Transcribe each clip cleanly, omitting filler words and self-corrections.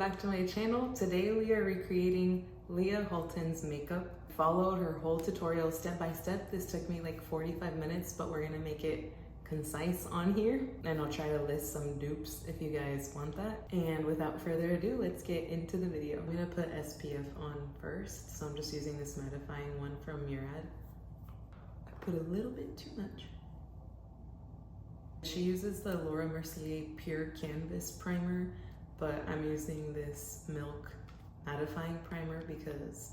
back to my channel. Today we are recreating Leah Halton's makeup. Followed her whole tutorial step by step. This took me like 45 minutes, but we're gonna make it concise on here. And I'll try to list some dupes if you guys want that. And without further ado, let's get into the video. I'm gonna put SPF on first. So I'm just using this mattifying one from Murad. I put a little bit too much. She uses the Laura Mercier Pure Canvas Primer, but I'm using this Milk mattifying primer because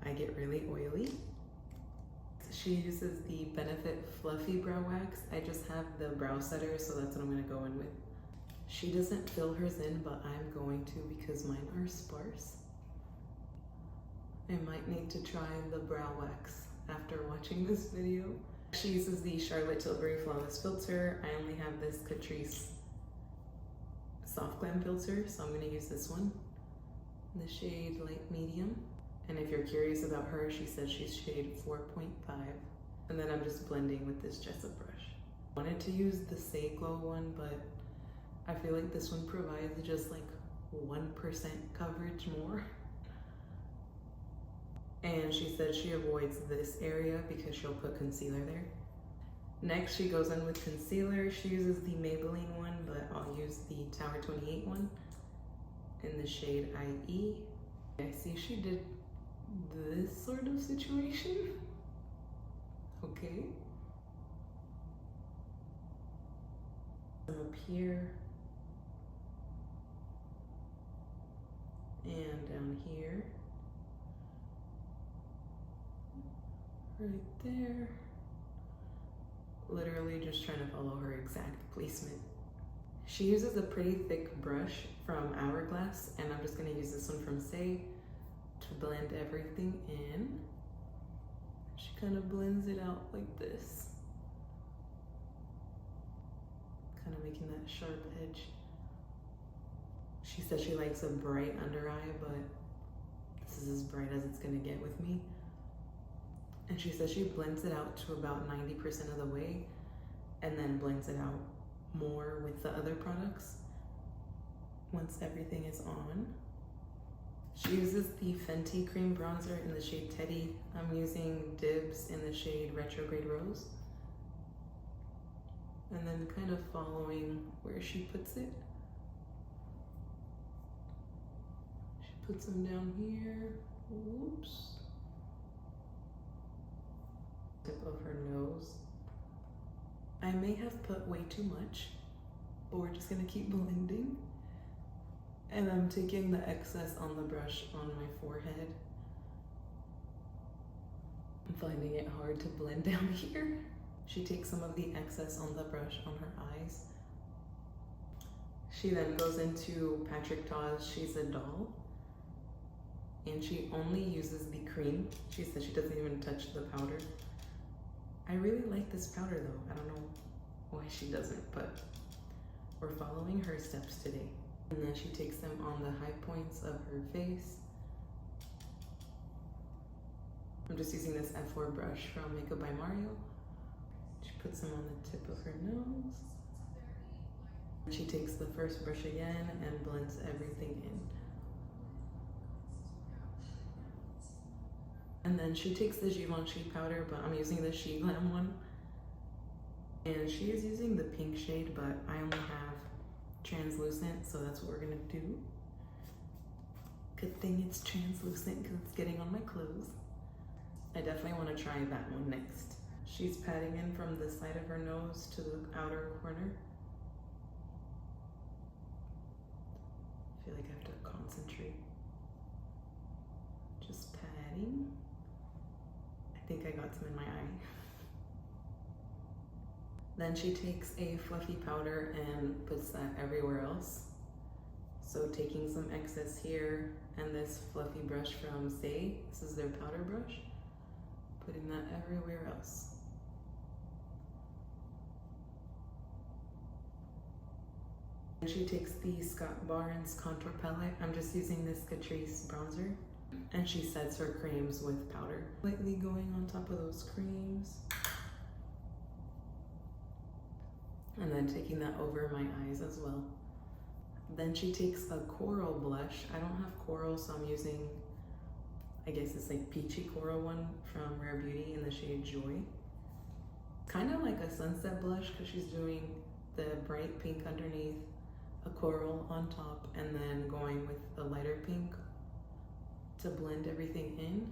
I get really oily. She uses the Benefit Fluffy Brow Wax. I just have the brow setter, so that's what I'm gonna go in with. She doesn't fill hers in, but I'm going to because mine are sparse. I might need to try the brow wax after watching this video. She uses the Charlotte Tilbury Flawless Filter. I only have this Catrice Soft Glam Filter, so I'm gonna use this one. The shade Light Medium. And if you're curious about her, she says she's shade 4.5. And then I'm just blending with this Jessup brush. I wanted to use the Saie Glow one, but I feel like this one provides just like 1% coverage more. And she said she avoids this area because she'll put concealer there. Next, she goes in with concealer. She uses the Maybelline one, but I'll use the Tower 28 one in the shade IE. I see she did this sort of situation. Okay. Up here and down here. Right there. Literally just trying to follow her exact placement. She uses a pretty thick brush from Hourglass, and I'm just gonna use this one from Saie to blend everything in. She kind of blends it out like this. Kind of making that sharp edge. She says she likes a bright under eye, but this is as bright as it's gonna get with me. And she says she blends it out to about 90% of the way and then blends it out more with the other products once everything is on. She uses the Fenty Cream Bronzer in the shade Teddy. I'm using Dibs in the shade Retrograde Rose. And then kind of following where she puts it. She puts them down here. Whoops. Tip of her nose. I may have put way too much, but we're just gonna keep blending. And I'm taking the excess on the brush on my forehead. I'm finding it hard to blend down here. She takes some of the excess on the brush on her eyes. She then goes into Patrick Ta's She's a Doll. And she only uses the cream. She says she doesn't even touch the powder. I really like this powder though. I don't know why she doesn't, but we're following her steps today. And then she takes them on the high points of her face. I'm just using this F4 brush from Makeup by Mario. She puts them on the tip of her nose. She takes the first brush again and blends everything in. And then she takes the Givenchy powder, but I'm using the Sheglam one. And she is using the pink shade, but I only have translucent, so that's what we're gonna do. Good thing it's translucent because it's getting on my clothes. I definitely want to try that one next. She's patting in from the side of her nose to the outer corner. I feel like I have to concentrate. Just patting. I think I got some in my eye. Then she takes a fluffy powder and puts that everywhere else. So taking some excess here and this fluffy brush from Saie, this is their powder brush, putting that everywhere else. And she takes the Scott Barnes contour palette. I'm just using this Catrice bronzer. And she sets her creams with powder. Lightly going on top of those creams. And then taking that over my eyes as well. Then she takes a coral blush. I don't have coral, so I'm using, I guess it's like peachy coral one from Rare Beauty in the shade Joy. Kind of like a sunset blush because she's doing the bright pink underneath, a coral on top, and then going with a lighter pink to blend everything in.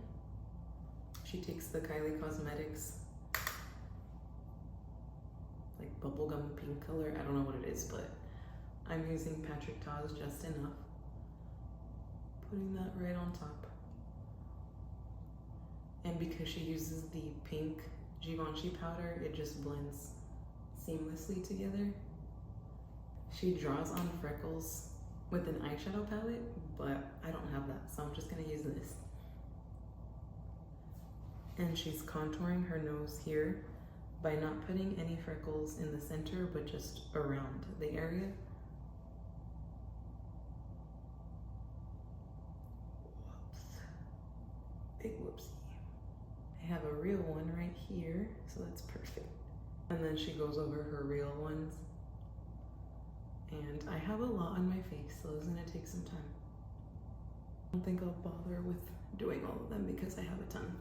She takes the Kylie Cosmetics like bubblegum pink color. I don't know what it is, but I'm using Patrick Ta's Just Enough. Putting that right on top. And because she uses the pink Givenchy powder, it just blends seamlessly together. She draws on freckles with an eyeshadow palette, but I don't have that, so I'm just gonna use this. And she's contouring her nose here by not putting any freckles in the center, but just around the area. Whoops. Big whoopsie. I have a real one right here, so that's perfect. And then she goes over her real ones. And I have a lot on my face, so it's gonna take some time. I don't think I'll bother with doing all of them because I have a ton,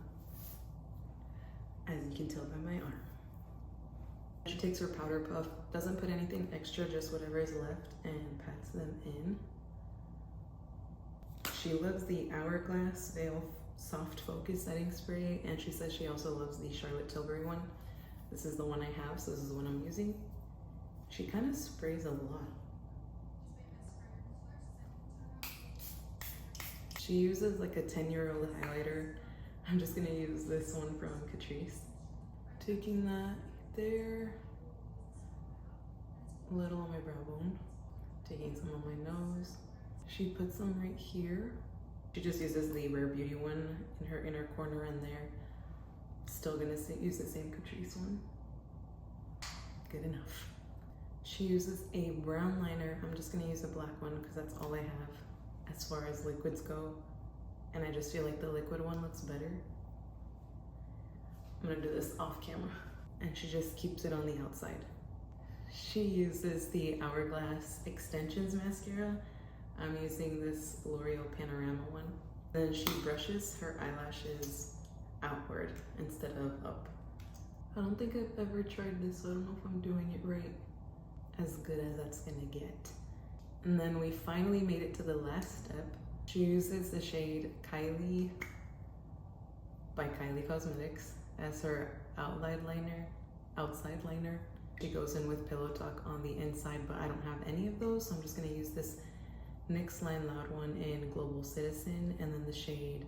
as you can tell by my arm. She takes her powder puff, doesn't put anything extra, just whatever is left, and pats them in. She loves the Hourglass Veil Soft Focus Setting Spray, and she says she also loves the Charlotte Tilbury one. This is the one I have, so this is the one I'm using. She kind of sprays a lot. She uses like a 10-year-old highlighter. I'm just gonna use this one from Catrice. Taking that there, a little on my brow bone, taking some on my nose. She puts some right here. She just uses the Rare Beauty one in her inner corner and there. Still gonna use the same Catrice one. Good enough. She uses a brown liner. I'm just gonna use a black one because that's all I have as far as liquids go. And I just feel like the liquid one looks better. I'm gonna do this off camera. And she just keeps it on the outside. She uses the Hourglass Extensions mascara. I'm using this L'Oreal Panorama one. Then she brushes her eyelashes outward instead of up. I don't think I've ever tried this, so I don't know if I'm doing it right. As good as that's gonna get. And then we finally made it to the last step. She uses the shade Kylie by Kylie Cosmetics as her outside liner. She goes in with Pillow Talk on the inside, but I don't have any of those, so I'm just gonna use this NYX Line Loud one in Global Citizen, and then the shade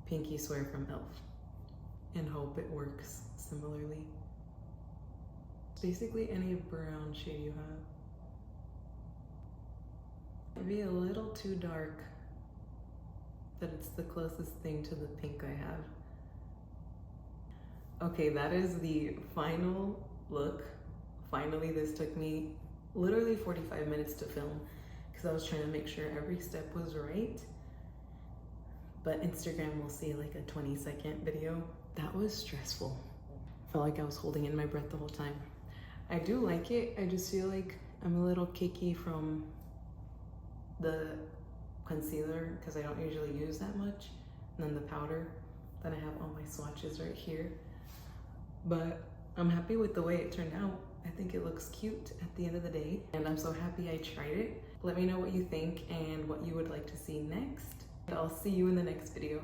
Pinky Swear from e.l.f. and hope it works similarly. Basically any brown shade you have. Maybe a little too dark, but it's the closest thing to the pink I have. Okay, that is the final look. Finally, this took me literally 45 minutes to film because I was trying to make sure every step was right. But Instagram will see like a 20-second video. That was stressful. Felt like I was holding in my breath the whole time. I do like it. I just feel like I'm a little cakey from the concealer because I don't usually use that much. And then the powder. Then I have all my swatches right here. But I'm happy with the way it turned out. I think it looks cute at the end of the day. And I'm so happy I tried it. Let me know what you think and what you would like to see next. I'll see you in the next video.